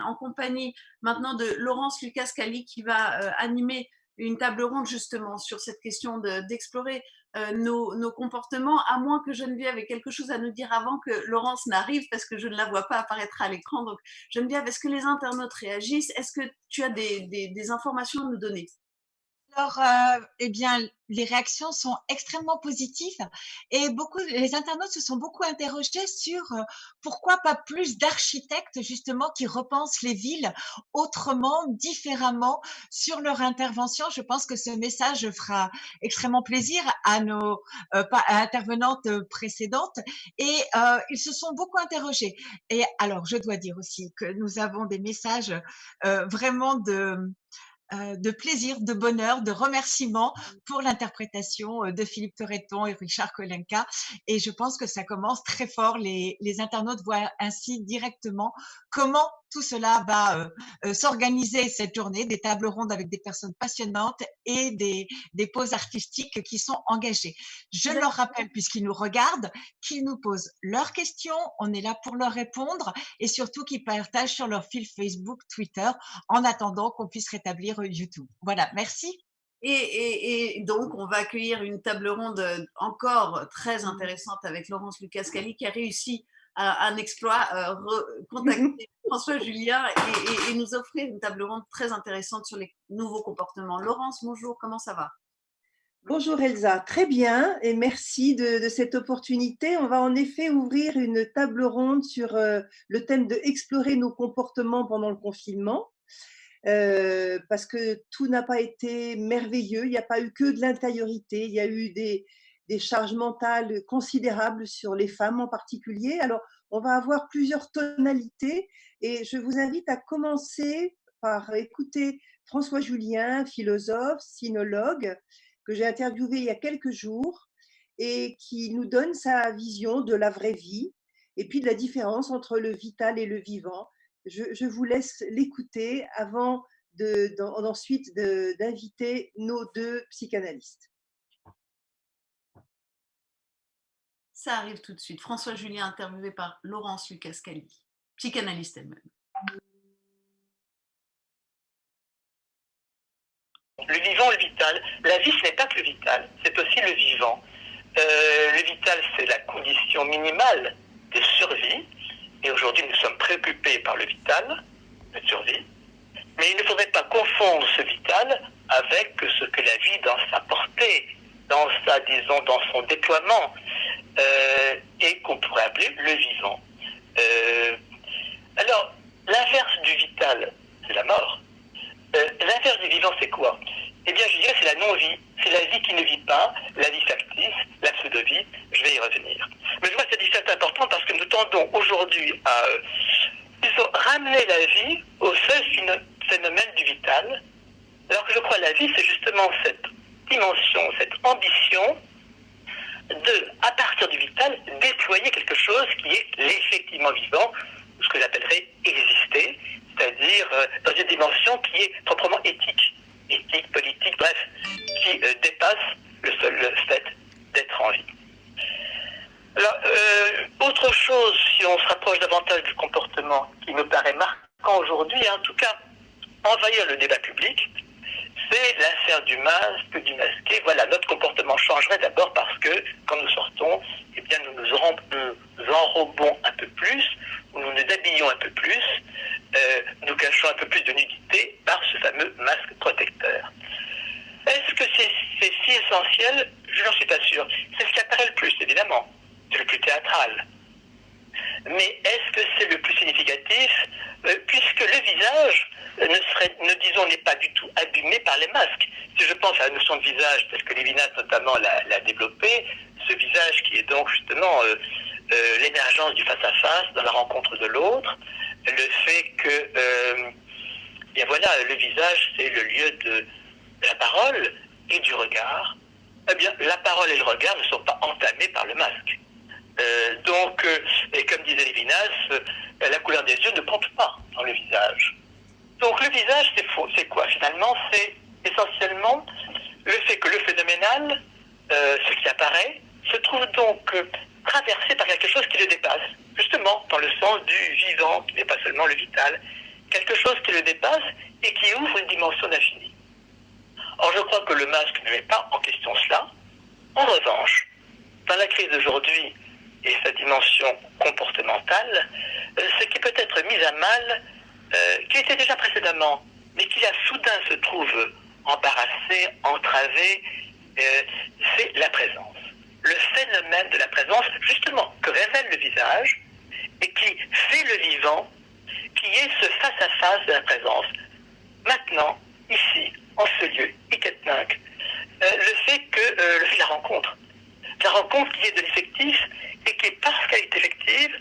en compagnie maintenant de Laurence Lucas-Cali qui va animer une table ronde justement sur cette question d'explorer nos comportements, à moins que Geneviève ait quelque chose à nous dire avant que Laurence n'arrive, parce que je ne la vois pas apparaître à l'écran. Donc Geneviève, est-ce que les internautes réagissent? Est-ce que tu as des informations à nous donner? Alors, eh bien, les réactions sont extrêmement positives et les internautes se sont beaucoup interrogés sur pourquoi pas plus d'architectes justement qui repensent les villes autrement, différemment sur leur intervention. Je pense que ce message fera extrêmement plaisir à nos intervenantes précédentes et ils se sont beaucoup interrogés. Et alors, je dois dire aussi que nous avons des messages vraiment de plaisir, de bonheur, de remerciement pour l'interprétation de Philippe Torreton et Richard Kolenka. Et je pense que ça commence très fort. Les internautes voient ainsi directement comment tout cela va s'organiser cette journée, des tables rondes avec des personnes passionnantes et des pauses artistiques qui sont engagées. Je leur rappelle, puisqu'ils nous regardent, qu'ils nous posent leurs questions, on est là pour leur répondre et surtout qu'ils partagent sur leur fil Facebook, Twitter, en attendant qu'on puisse rétablir YouTube. Voilà, merci. Et donc, on va accueillir une table ronde encore très intéressante avec Laurence Lucas-Cali qui a réussi un exploit, contacter François Julien et nous offrir une table ronde très intéressante sur les nouveaux comportements. Laurence, bonjour, comment ça va? Bonjour Elsa, très bien et merci de cette opportunité. On va en effet ouvrir une table ronde sur le thème de explorer nos comportements pendant le confinement, parce que tout n'a pas été merveilleux, il n'y a pas eu que de l'intériorité, il y a eu des charges mentales considérables sur les femmes en particulier. Alors, on va avoir plusieurs tonalités et je vous invite à commencer par écouter François Julien, philosophe, sinologue, que j'ai interviewé il y a quelques jours et qui nous donne sa vision de la vraie vie et puis de la différence entre le vital et le vivant. Je vous laisse l'écouter avant ensuite d'inviter nos deux psychanalystes. Ça arrive tout de suite. François Julien, interviewé par Laurence Lucas-Cali, psychanalyste elle-même. Le vivant, le vital. La vie, ce n'est pas que le vital, c'est aussi le vivant. Le vital, c'est la condition minimale de survie. Et aujourd'hui, nous sommes préoccupés par le vital, la survie. Mais il ne faudrait pas confondre ce vital avec ce que la vie, dans sa portée, dans son déploiement, et qu'on pourrait appeler le vivant. Alors, l'inverse du vital, c'est la mort. L'inverse du vivant, c'est quoi? Eh bien, je dirais c'est la non-vie. C'est la vie qui ne vit pas, la vie factice, la pseudo-vie. Je vais y revenir. Mais je vois que cette différence est importante parce que nous tendons aujourd'hui à ramener la vie au seul phénomène du vital, alors que je crois que la vie, c'est justement cette dimension, cette ambition de, à partir du vital, déployer quelque chose qui est l'effectivement vivant, ce que j'appellerais exister, c'est-à-dire dans une dimension qui est proprement éthique, politique, bref, qui dépasse le seul fait d'être en vie. Alors, autre chose, si on se rapproche davantage du comportement qui me paraît marquant aujourd'hui, en tout cas envahir le débat public, c'est l'affaire du masque, du masqué. Voilà, notre comportement changerait d'abord parce que quand nous sortons, eh bien, nous nous enrobons un peu plus, ou nous nous habillons un peu plus, nous cachons un peu plus de nudité par ce fameux masque protecteur. Est-ce que c'est si essentiel? Je n'en suis pas sûr. C'est ce qui apparaît le plus, évidemment. C'est le plus théâtral. Mais est-ce que c'est le plus significatif? Puisque le visage, n'est pas du tout abîmé par les masques. Si je pense à la notion de visage, telle que Lévinas notamment l'a développé, ce visage qui est donc justement l'émergence du face-à-face dans la rencontre de l'autre, le fait que bien voilà, le visage, c'est le lieu de la parole et du regard. Eh bien, la parole et le regard ne sont pas entamés par le masque. Et comme disait Lévinas, la couleur des yeux ne compte pas dans le visage. Donc le visage, c'est faux. C'est quoi finalement? C'est essentiellement le fait que le phénoménal, ce qui apparaît, se trouve donc traversé par quelque chose qui le dépasse, justement dans le sens du vivant, qui n'est pas seulement le vital, quelque chose qui le dépasse et qui ouvre une dimension d'infini. Or, je crois que le masque ne met pas en question cela. En revanche, dans la crise d'aujourd'hui et sa dimension comportementale, ce qui peut être mis à mal, qui était déjà précédemment, mais qui là soudain se trouve embarrassé, entravé, c'est la présence. Le phénomène de la présence, justement, que révèle le visage et qui fait le vivant, qui est ce face-à-face de la présence. Maintenant, ici, en ce lieu, Iketnink, le fait que la rencontre qui est de l'effectif et qui, parce qu'elle est effective,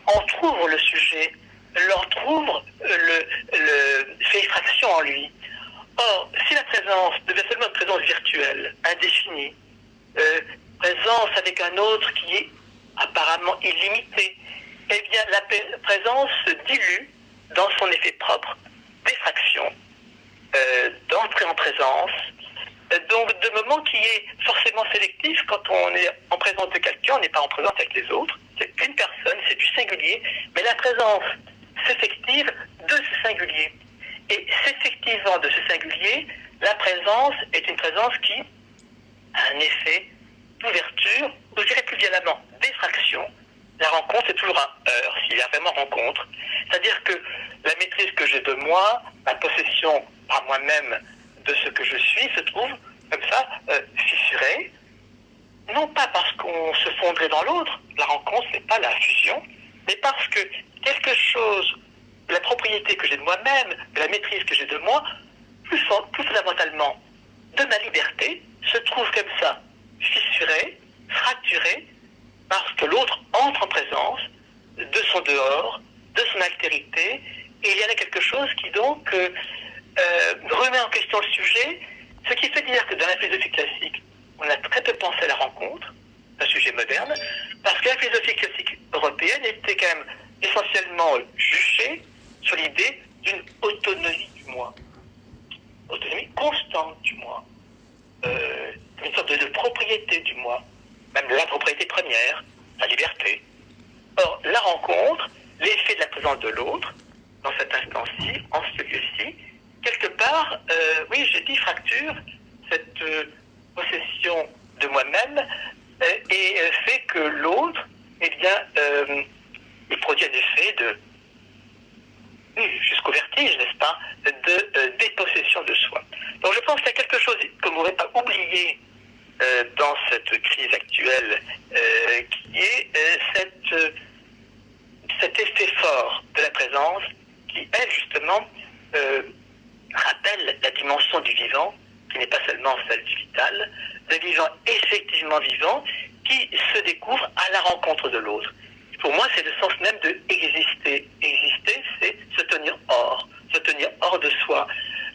entrouvre le sujet, l'entrouvre, fait effraction en lui. Or, si la présence devait seulement une présence virtuelle, indéfinie, présence avec un autre qui est apparemment illimité, eh bien la présence se dilue dans son effet propre d'effraction, d'entrée en présence, donc de moment qui est forcément sélectif. Quand on est en présence de quelqu'un, on n'est pas en présence avec les autres, c'est une personne, c'est du singulier, mais la présence s'effective de ce singulier. Et s'effectivant de ce singulier, la présence est une présence qui a un effet d'ouverture, ou je dirais plus violemment, d'effraction. La rencontre, c'est toujours un heurt, s'il y a vraiment rencontre. C'est-à-dire que la maîtrise que j'ai de moi, ma possession par moi-même de ce que je suis, se trouve comme ça, fissurée. Non pas parce qu'on se fondrait dans l'autre, la rencontre, c'est pas la fusion, mais parce que quelque chose, la propriété que j'ai de moi-même, de la maîtrise que j'ai de moi, plus fondamentalement de ma liberté, se trouve comme ça, fissurée, fracturée, parce que l'autre entre en présence de son dehors, de son altérité, et il y en a quelque chose qui donc remet en question le sujet, ce qui fait dire que dans la philosophie classique, on a très peu pensé à la rencontre, un sujet moderne, parce que la philosophie classique européenne était quand même essentiellement juchée sur l'idée d'une autonomie du moi, autonomie constante du moi, une sorte de propriété du moi, même de la propriété première, la liberté. Or, la rencontre, l'effet de la présence de l'autre, dans cet instant-ci, en ce lieu-ci, quelque part, oui, j'ai dit fracture, cette possession de moi-même, et fait que l'autre, eh bien, il produit un effet de, jusqu'au vertige, n'est-ce pas, de dépossession de soi. Donc je pense qu'il y a quelque chose qu'on n'aurait pas oublié dans cette crise actuelle, qui est cet effet fort de la présence qui, elle, justement, rappelle la dimension du vivant, qui n'est pas seulement celle du vital, le vivant effectivement vivant, qui se découvre à la rencontre de l'autre. Pour moi, c'est le sens même de exister. Exister, c'est se tenir hors de soi.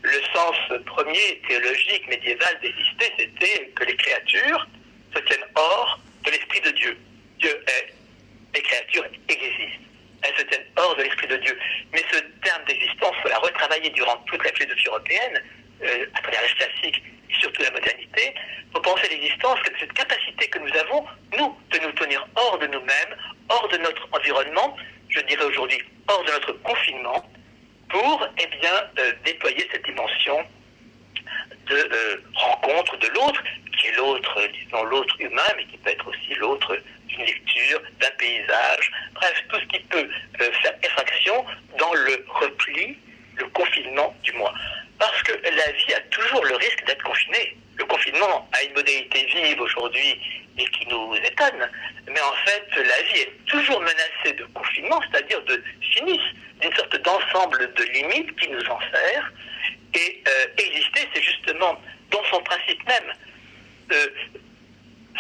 Le sens premier, théologique, médiéval d'exister, c'était que les créatures se tiennent hors de l'esprit de Dieu. Dieu est, les créatures existent. Elles se tiennent hors de l'esprit de Dieu. Mais ce terme d'existence, on l'a retravaillé durant toute la philosophie européenne, à travers l'âge classique et surtout la modernité, pour penser l'existence comme cette capacité que nous avons, nous, de nous tenir hors de nous-mêmes, hors de notre environnement, je dirais aujourd'hui hors de notre confinement, pour eh bien, déployer cette dimension de rencontre de l'autre, qui est l'autre, disons l'autre humain, mais qui peut être aussi l'autre d'une lecture, d'un paysage, bref, tout ce qui peut faire effraction dans le repli, le confinement du moi. Parce que la vie a toujours le risque d'être confinée. Le confinement a une modalité vive aujourd'hui et qui nous étonne, mais en fait, la vie est toujours menacée de confinement, c'est-à-dire de finis, d'une sorte d'ensemble de limites qui nous enserrent. Et exister, c'est justement, dans son principe même,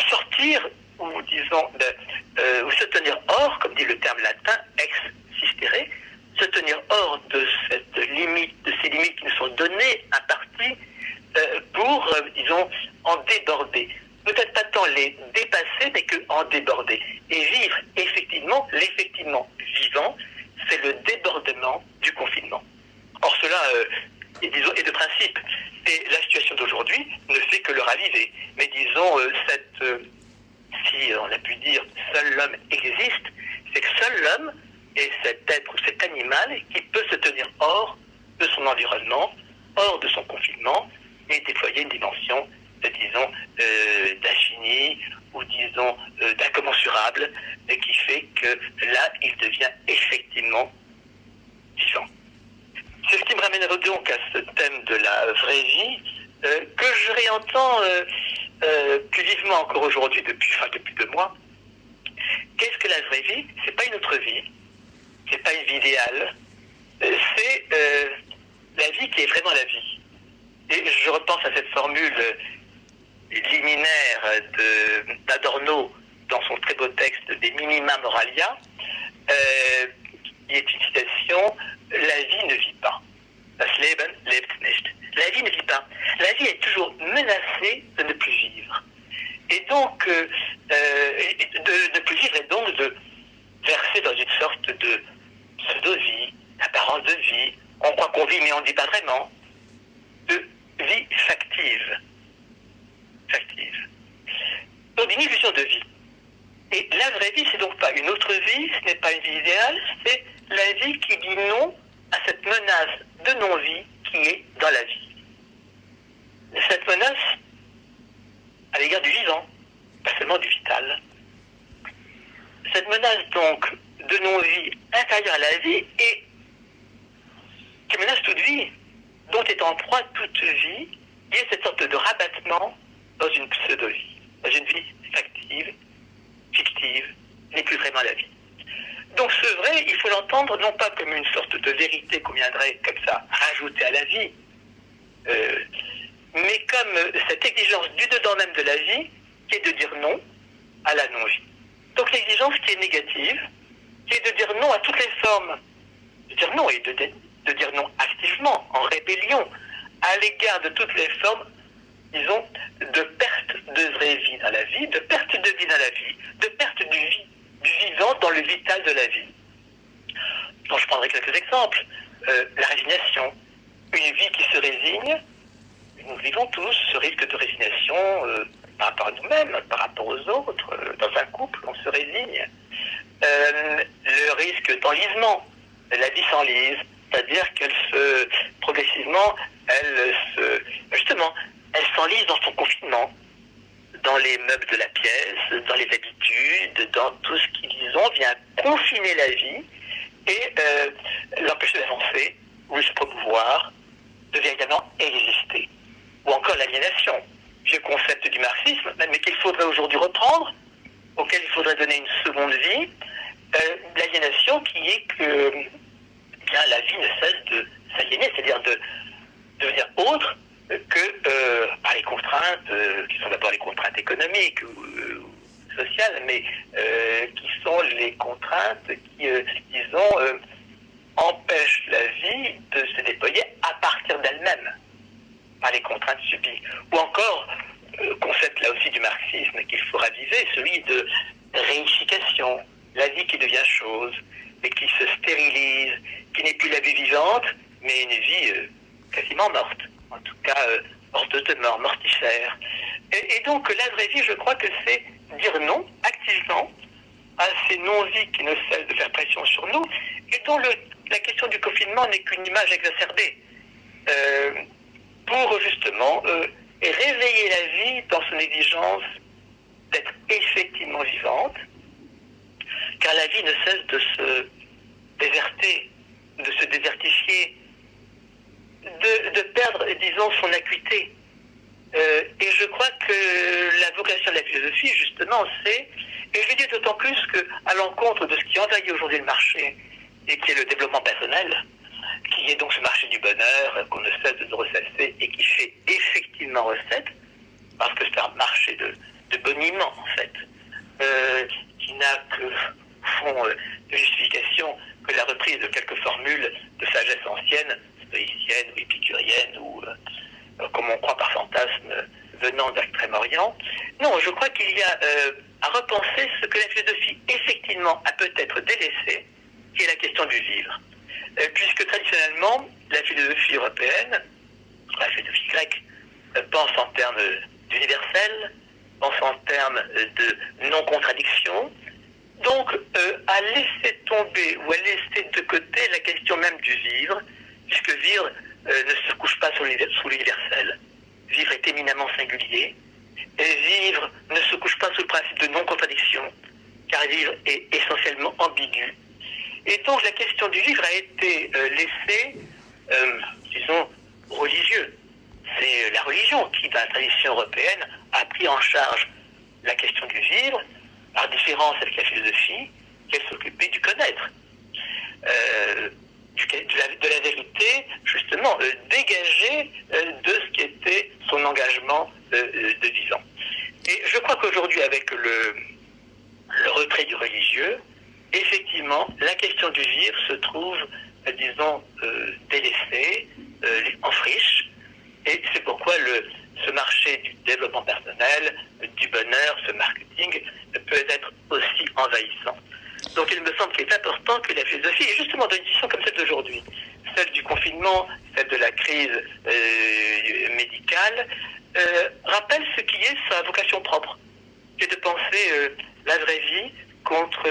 sortir, ou disons, ou se tenir hors, comme dit le terme latin, ex sistere, se tenir hors de cette limite, de ces limites qui nous sont données, imparties, pour, disons, en déborder. Peut-être pas tant les dépasser, mais qu'en déborder. Et vivre effectivement, l'effectivement vivant, c'est le débordement du confinement. Or cela, disons, est de principe. Et la situation d'aujourd'hui ne fait que le raviver. Mais disons, si on a pu dire seul l'homme existe, c'est que seul l'homme est cet être ou cet animal qui peut se tenir hors de son environnement, hors de son confinement, et déployer une dimension, disons, d'infini, ou disons, d'incommensurable, qui fait que là, il devient effectivement vivant. C'est ce qui me ramène donc à ce thème de la vraie vie, que je réentends plus vivement encore aujourd'hui, depuis 2 mois. Qu'est-ce que la vraie vie? C'est pas une autre vie, c'est pas une vie idéale, c'est la vie qui est vraiment la vie. Et je repense à cette formule liminaire d'Adorno dans son très beau texte des Minima Moralia, qui est une citation: la vie ne vit pas. Das Leben lebt nicht. La vie ne vit pas. La vie est toujours menacée de ne plus vivre. Et donc, de ne plus vivre et donc de verser dans une sorte de pseudo-vie, d'apparence de vie. On croit qu'on vit, mais on ne vit pas vraiment. De vie factive. Factive. Donc, une illusion de vie. Et la vraie vie, c'est donc pas une autre vie, ce n'est pas une vie idéale, c'est la vie qui dit non à cette menace de non-vie qui est dans la vie. Cette menace à l'égard du vivant, pas seulement du vital. Cette menace donc de non-vie intérieure à la vie et qui menace toute vie, dont est en proie toute vie, il y a cette sorte de rabattement dans une pseudo-vie, dans une vie factive, fictive, n'est plus vraiment la vie. Donc ce vrai, il faut l'entendre non pas comme une sorte de vérité qu'on viendrait comme ça rajouter à la vie, mais comme cette exigence du dedans même de la vie, qui est de dire non à la non-vie. Donc l'exigence qui est négative, qui est de dire non à toutes les formes, de dire non et de dire non activement, en rébellion, à l'égard de toutes les formes, disons, de perte de vraie vie dans la vie, de perte de vie dans la vie, de perte du vivant dans le vital de la vie. Donc je prendrai quelques exemples. La résignation, une vie qui se résigne, nous vivons tous ce risque de résignation par rapport à nous-mêmes, par rapport aux autres. Dans un couple, on se résigne. Le risque d'enlisement, la vie s'enlise, c'est-à-dire qu'elle se, progressivement, elle s'enlise dans son confinement, dans les meubles de la pièce, dans les habitudes, dans tout ce qui, disons, vient confiner la vie et l'empêcher d'avancer, ou de se promouvoir, de véritablement exister. Ou encore l'aliénation, vieux concept du marxisme, mais qu'il faudrait aujourd'hui reprendre, auquel il faudrait donner une seconde vie, l'aliénation qui est que bien, la vie ne cesse de s'aliéner, c'est-à-dire de devenir autre que par les contraintes, qui sont d'abord les contraintes économiques ou sociales, mais qui sont les contraintes qui, disons, empêchent la vie de se déployer à partir d'elle-même, par les contraintes subies. Ou encore, concept là aussi du marxisme qu'il faut raviver, celui de réification, la vie qui devient chose, et qui se stérilise, qui n'est plus la vie vivante, mais une vie quasiment morte, en tout cas morte de mort, mortifère. Et donc la vraie vie, je crois que c'est dire non activement à ces non-vies qui ne cessent de faire pression sur nous, et dont la question du confinement n'est qu'une image exacerbée, pour justement réveiller la vie dans son exigence d'être effectivement vivante, car la vie ne cesse de se déserter, de se désertifier, de perdre, disons, son acuité. Et je crois que la vocation de la philosophie, justement, c'est, et je le dis d'autant plus qu'à l'encontre de ce qui envahit aujourd'hui le marché, et qui est le développement personnel, qui est donc ce marché du bonheur qu'on ne cesse de ressasser et qui fait effectivement recette, parce que c'est un marché de boniment, en fait, qui n'a que fond de justification que la reprise de quelques formules de sagesse ancienne, stoïcienne ou épicurienne, ou comme on croit par fantasme venant d'Extrême-Orient. Non, je crois qu'il y a à repenser ce que la philosophie effectivement a peut-être délaissé, qui est la question du vivre. Puisque traditionnellement, la philosophie européenne, la philosophie grecque, pense en termes d'universel, pense en termes de non-contradiction, Donc, à laisser tomber ou à laisser de côté la question même du vivre, puisque vivre ne se couche pas sous l'universel. Vivre est éminemment singulier, et vivre ne se couche pas sous le principe de non-contradiction, car vivre est essentiellement ambigu. Et donc, la question du vivre a été laissée, disons, religieux. C'est la religion qui, dans la tradition européenne, a pris en charge la question du vivre, par différence avec la philosophie, qu'elle s'occupait du connaître, de la vérité, justement, dégagée de ce qui était son engagement de vivant. Et je crois qu'aujourd'hui, avec le retrait du religieux, effectivement, la question du vivre se trouve, disons, délaissée, en friche, et c'est pourquoi ce marché du développement personnel, du bonheur, ce marketing, peut être aussi envahissant. Donc il me semble qu'il est important que la philosophie, et justement dans une situation comme celle d'aujourd'hui, celle du confinement, celle de la crise médicale, rappelle ce qui est sa vocation propre, qui est de penser la vraie vie contre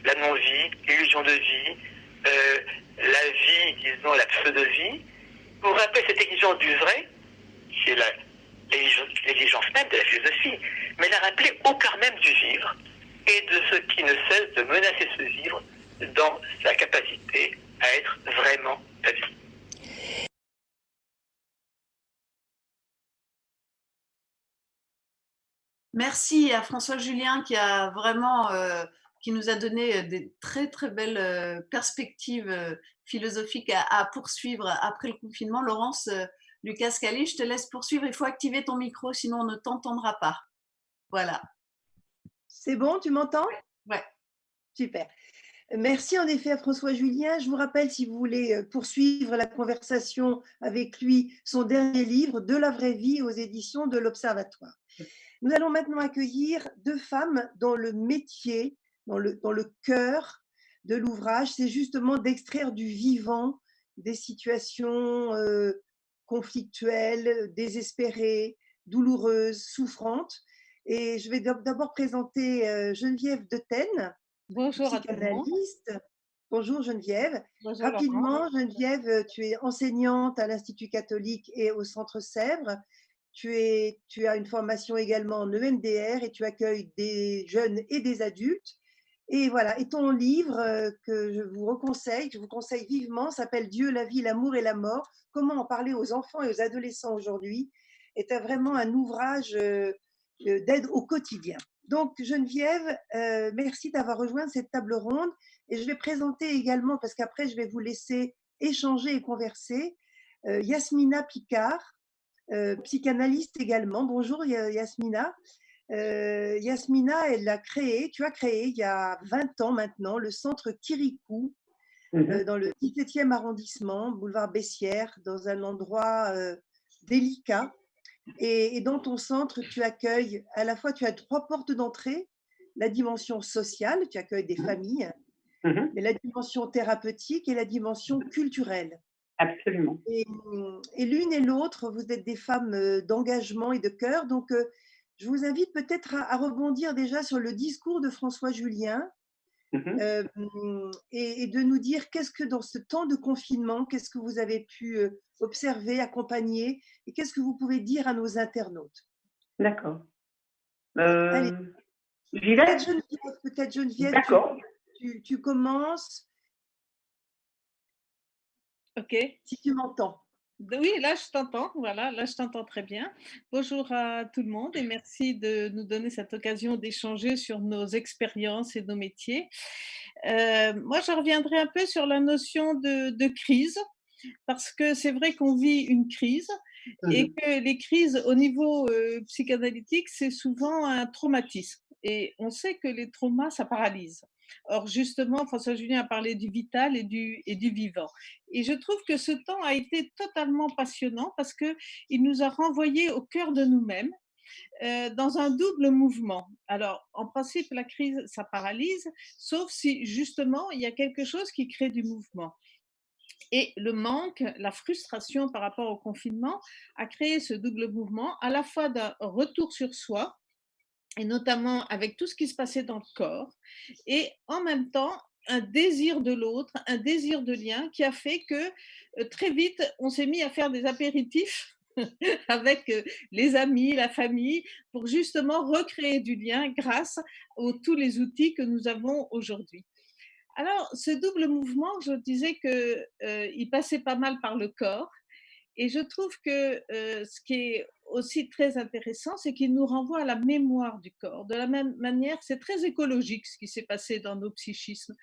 la non-vie, l'illusion de vie, la vie, disons, la pseudo-vie, pour rappeler cette exigence du vrai, qui est l'exigence même de la philosophie, mais la rappeler au cœur même du vivre, et de ce qui ne cesse de menacer ce vivre dans sa capacité à être vraiment la vie. Merci à François Julien qui nous a donné des très très belles perspectives philosophiques à poursuivre après le confinement. Laurence Lucas-Cali, je te laisse poursuivre. Il faut activer ton micro, sinon on ne t'entendra pas. Voilà. C'est bon, tu m'entends? Ouais. Super. Merci en effet à François Julien. Je vous rappelle, si vous voulez poursuivre la conversation avec lui, son dernier livre, De la vraie vie, aux éditions de l'Observatoire. Nous allons maintenant accueillir deux femmes dont le métier, dans le cœur de l'ouvrage, c'est justement d'extraire du vivant des situations conflictuelles, désespérées, douloureuses, souffrantes. Et je vais d'abord présenter Geneviève Detene, Bonjour à tout le monde. psychanalyste. Bonjour Geneviève. Bonjour Rapidement, Laurence. Geneviève, tu es enseignante à l'Institut catholique et au Centre Sèvres. Tu as une formation également en EMDR et tu accueilles des jeunes et des adultes. Et voilà, et ton livre que je vous conseille vivement, s'appelle Dieu, la vie, l'amour et la mort. Comment en parler aux enfants et aux adolescents aujourd'hui est vraiment un ouvrage d'aide au quotidien. Donc Geneviève, merci d'avoir rejoint cette table ronde et je vais présenter également, parce qu'après je vais vous laisser échanger et converser, Yasmina Picard, psychanalyste également. Bonjour Yasmina. Yasmina, tu as créé il y a 20 ans maintenant le centre Kirikou dans le 17e arrondissement, boulevard Bessières, dans un endroit délicat. Et dans ton centre, tu accueilles à la fois, tu as 3 portes d'entrée, la dimension sociale, tu accueilles des familles, mais la dimension thérapeutique et la dimension culturelle. Absolument. Et l'une et l'autre, vous êtes des femmes d'engagement et de cœur. Donc, je vous invite peut-être à rebondir déjà sur le discours de François Julien et de nous dire qu'est-ce que dans ce temps de confinement, qu'est-ce que vous avez pu observer, accompagner et qu'est-ce que vous pouvez dire à nos internautes. D'accord. Allez, J'y vais. peut-être Geneviève, D'accord. tu commences. Ok. Si tu m'entends. Oui, là je t'entends. Voilà, là je t'entends très bien. Bonjour à tout le monde et merci de nous donner cette occasion d'échanger sur nos expériences et nos métiers. Moi, je reviendrai un peu sur la notion de crise, parce que c'est vrai qu'on vit une crise et que les crises au niveau psychanalytique, c'est souvent un traumatisme. Et on sait que les traumas, ça paralyse. Or, justement, François Julien a parlé du vital et du vivant. Et je trouve que ce temps a été totalement passionnant parce qu'il nous a renvoyés au cœur de nous-mêmes, dans un double mouvement. Alors, en principe, la crise, ça paralyse, sauf si justement, il y a quelque chose qui crée du mouvement. Et le manque, la frustration par rapport au confinement a créé ce double mouvement, à la fois d'un retour sur soi, et notamment avec tout ce qui se passait dans le corps, et en même temps un désir de l'autre, un désir de lien qui a fait que très vite on s'est mis à faire des apéritifs avec les amis, la famille, pour justement recréer du lien grâce à tous les outils que nous avons aujourd'hui. Alors, ce double mouvement, je disais que il passait pas mal par le corps, et je trouve que ce qui est aussi très intéressant, c'est qu'il nous renvoie à la mémoire du corps. De la même manière, c'est très écologique ce qui s'est passé dans nos psychismes.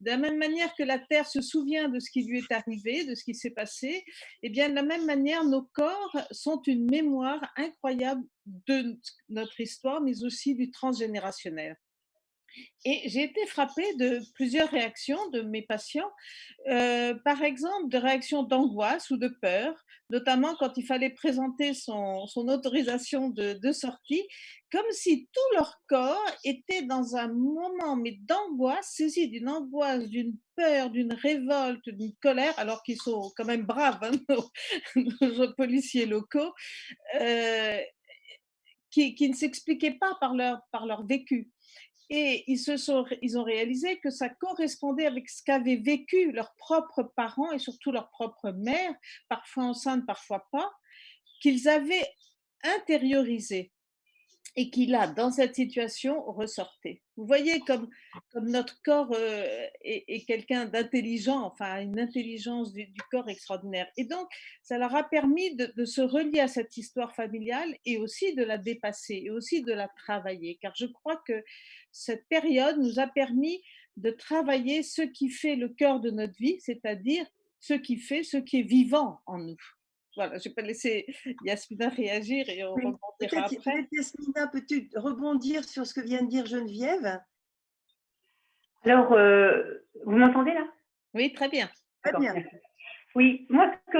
De la même manière que la Terre se souvient de ce qui lui est arrivé, de ce qui s'est passé, eh bien, de la même manière, nos corps sont une mémoire incroyable de notre histoire, mais aussi du transgénérationnel. Et j'ai été frappée de plusieurs réactions de mes patients, par exemple de réactions d'angoisse ou de peur, notamment quand il fallait présenter son autorisation de sortie, comme si tout leur corps était dans un moment mais d'angoisse, saisi d'une angoisse, d'une peur, d'une révolte, d'une colère, alors qu'ils sont quand même braves, hein, nos policiers locaux, euh, qui ne s'expliquaient pas par leur vécu. Et ils ont réalisé que ça correspondait avec ce qu'avaient vécu leurs propres parents et surtout leur propre mère, parfois enceinte, parfois pas, qu'ils avaient intériorisé et qui là, dans cette situation, ressortait. Vous voyez comme notre corps est quelqu'un d'intelligent, enfin une intelligence du corps extraordinaire. Et donc, ça leur a permis de se relier à cette histoire familiale et aussi de la dépasser et aussi de la travailler. Car je crois que cette période nous a permis de travailler ce qui fait le cœur de notre vie, c'est-à-dire ce qui est vivant en nous. Voilà, je vais pas laisser Yasmina réagir et on Oui, rebondira après. peut-être Yasmina, peux-tu rebondir sur ce que vient de dire Geneviève? Alors, vous m'entendez là? Oui, très bien. Très D'accord, bien. merci. Oui, moi, ce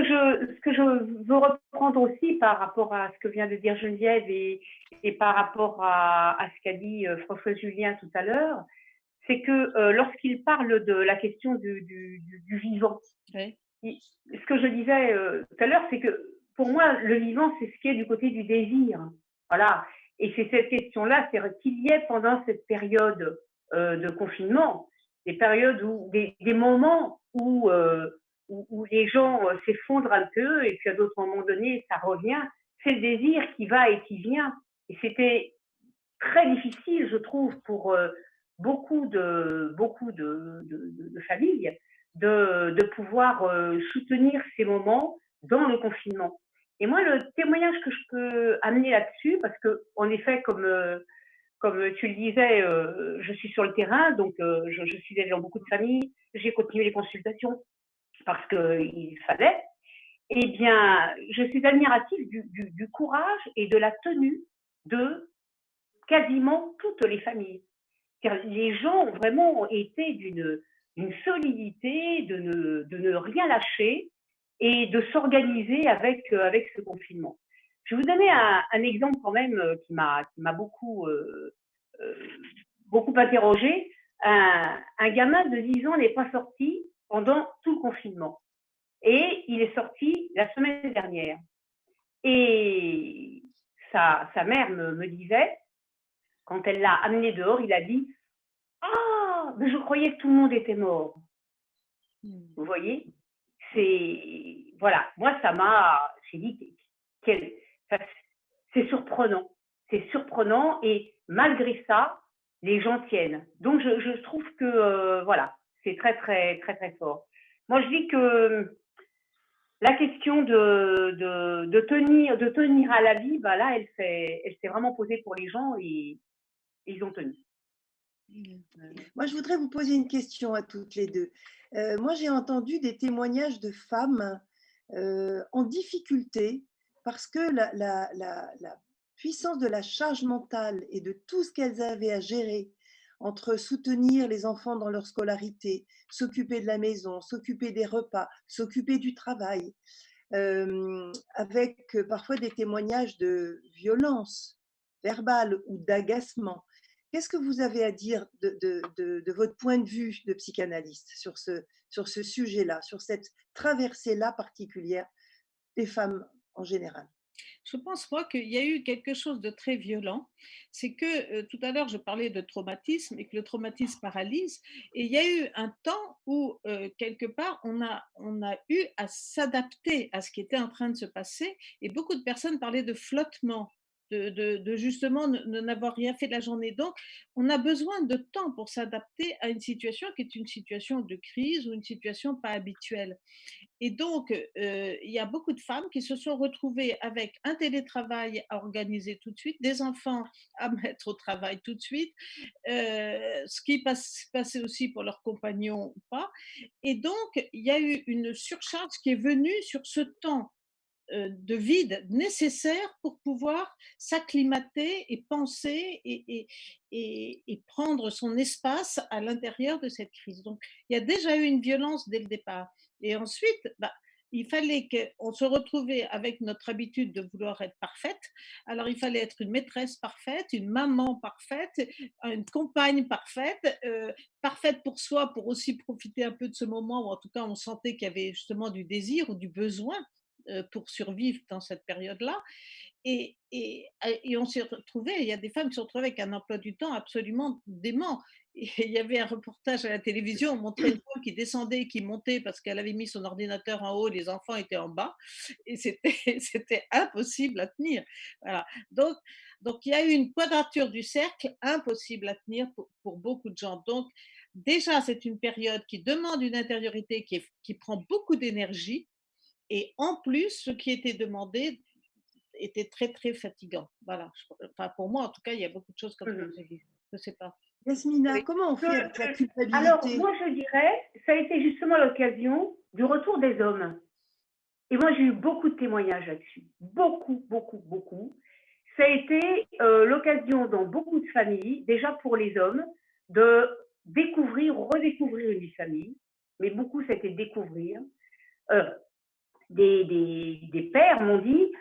que je veux reprendre aussi par rapport à ce que vient de dire Geneviève et par rapport à ce qu'a dit François Julien tout à l'heure, c'est que lorsqu'il parle de la question du vivant, Oui. ce que je disais tout à l'heure, c'est que pour moi, le vivant, c'est ce qui est du côté du désir. Voilà. Et c'est cette question-là, c'est qu'il y ait pendant cette période de confinement, des périodes où, des moments où les gens s'effondrent un peu et puis à d'autres moments donnés, ça revient. C'est le désir qui va et qui vient. Et c'était très difficile, je trouve, pour beaucoup de familles de pouvoir soutenir ces moments dans le confinement. Et moi, le témoignage que je peux amener là-dessus, parce que en effet, comme tu le disais, je suis sur le terrain, donc je suis allée dans beaucoup de familles, j'ai continué les consultations parce qu'il fallait. Eh bien, je suis admirative du courage et de la tenue de quasiment toutes les familles. Les gens ont vraiment été d'une solidité, de ne rien lâcher et de s'organiser avec ce confinement. Je vais vous donner un exemple quand même qui m'a euh, beaucoup interrogée. Un gamin de 10 ans n'est pas sorti pendant tout le confinement. Et il est sorti la semaine dernière. Et sa mère me disait, quand elle l'a amené dehors, il a dit ah, mais je croyais que tout le monde était mort. Vous voyez, c'est voilà. Moi, j'ai dit, c'est surprenant, et malgré ça, les gens tiennent. Donc, je trouve que voilà, c'est très très très très fort. Moi, je dis que la question de tenir à la vie, bah là, elle s'est vraiment posée pour les gens et ils ont tenu. Moi, je voudrais vous poser une question à toutes les deux. Moi, j'ai entendu des témoignages de femmes en difficulté parce que la puissance de la charge mentale et de tout ce qu'elles avaient à gérer entre soutenir les enfants dans leur scolarité, s'occuper de la maison, s'occuper des repas, s'occuper du travail, avec parfois des témoignages de violence verbale ou d'agacement. Qu'est-ce que vous avez à dire de votre point de vue de psychanalyste sur ce sujet-là, sur cette traversée-là particulière des femmes en général? Je pense, moi, qu'il y a eu quelque chose de très violent. C'est que tout à l'heure, je parlais de traumatisme et que le traumatisme paralyse. Et il y a eu un temps où, quelque part, on a eu à s'adapter à ce qui était en train de se passer. Et beaucoup de personnes parlaient de flottement. De justement ne n'avoir rien fait de la journée. Donc, on a besoin de temps pour s'adapter à une situation qui est une situation de crise ou une situation pas habituelle. Et donc, il y a beaucoup de femmes qui se sont retrouvées avec un télétravail à organiser tout de suite, des enfants à mettre au travail tout de suite, ce qui passait aussi pour leurs compagnons ou pas. Et donc, il y a eu une surcharge qui est venue sur ce temps de vide nécessaire pour pouvoir s'acclimater et penser et prendre son espace à l'intérieur de cette crise. Donc, il y a déjà eu une violence dès le départ. Et ensuite, bah, il fallait qu'on se retrouvait avec notre habitude de vouloir être parfaite. Alors, il fallait être une maîtresse parfaite, une maman parfaite, une compagne parfaite, parfaite pour soi, pour aussi profiter un peu de ce moment où, en tout cas, on sentait qu'il y avait justement du désir ou du besoin pour survivre dans cette période-là. Et on s'est retrouvés, il y a des femmes qui se sont retrouvées avec un emploi du temps absolument dément. Et il y avait un reportage à la télévision, on montrait une femme qui descendait, qui montait parce qu'elle avait mis son ordinateur en haut, les enfants étaient en bas, et c'était, c'était impossible à tenir. Voilà. Donc, il y a eu une quadrature du cercle impossible à tenir pour beaucoup de gens. Donc, déjà, c'est une période qui demande une intériorité qui prend beaucoup d'énergie, et en plus, ce qui était demandé était très, très fatigant. Voilà. Enfin, pour moi, en tout cas, il y a beaucoup de choses comme ça que j'ai vues. Je ne sais pas. Yasmina, Oui. comment on fait avec la Alors, culpabilité? moi, je dirais, ça a été justement l'occasion du retour des hommes. Et moi, j'ai eu beaucoup de témoignages là-dessus. Beaucoup, beaucoup, beaucoup. Ça a été l'occasion dans beaucoup de familles, déjà pour les hommes, de découvrir, redécouvrir une vie de famille. Mais beaucoup, ça a été découvrir. Euh, des pères m'ont dit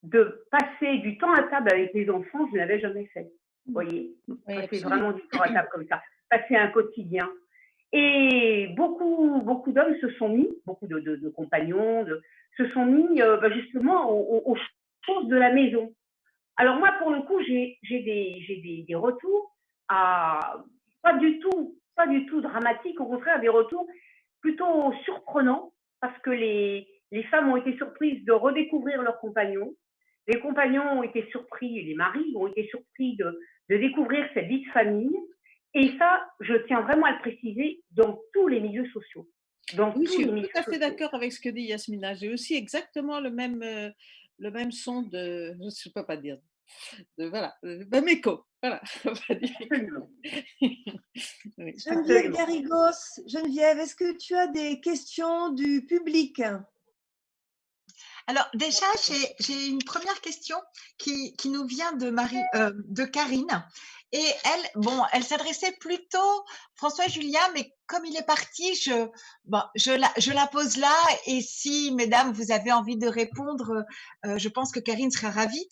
de passer du temps à table avec les enfants, je ne l'avais jamais fait. Vous voyez, Oui, passer absolument. vraiment du temps à table comme ça, passer un quotidien. Et beaucoup, beaucoup d'hommes se sont mis, beaucoup de compagnons, se sont mis justement aux choses de la maison. Alors moi, pour le coup, j'ai des retours à pas du tout dramatiques, au contraire, des retours plutôt surprenants, parce que les femmes ont été surprises de redécouvrir leurs compagnons. Les compagnons ont été surpris, les maris ont été surpris de découvrir cette vie de famille. Et ça, je tiens vraiment à le préciser, dans tous les milieux sociaux. Dans Oui, je tous les suis milieux tout à fait sociaux. d'accord avec ce que dit Yasmina. J'ai aussi exactement le même son de, je ne peux pas dire, voilà, le même écho. Voilà, on va dire. Absolument. Oui. Geneviève Absolument. Garrigos, Geneviève, est-ce que tu as des questions du public? Alors déjà, j'ai une première question qui nous vient de Karine. Et elle, bon, elle s'adressait plutôt François Julien, mais comme il est parti, je la pose là. Et si, mesdames, vous avez envie de répondre, je pense que Karine sera ravie.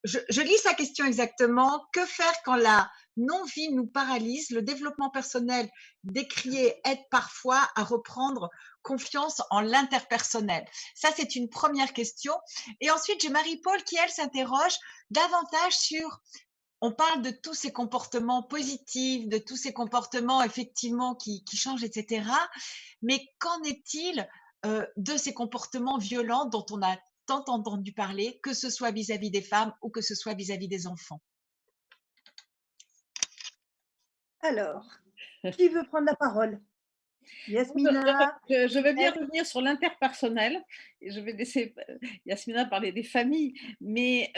Je lis sa question exactement. Que faire quand la non-vie nous paralyse? Le développement personnel décrié aide parfois à reprendre confiance en l'interpersonnel. Ça, c'est une première question. Et ensuite, j'ai Marie-Paul qui, elle, s'interroge davantage sur, on parle de tous ces comportements positifs, de tous ces comportements effectivement qui changent, etc. Mais qu'en est-il de ces comportements violents dont on a tant entendu parler, que ce soit vis-à-vis des femmes ou que ce soit vis-à-vis des enfants? Alors, qui veut prendre la parole? Je, Yasmina? je veux bien revenir sur l'interpersonnel, et je vais laisser Yasmina parler des familles, mais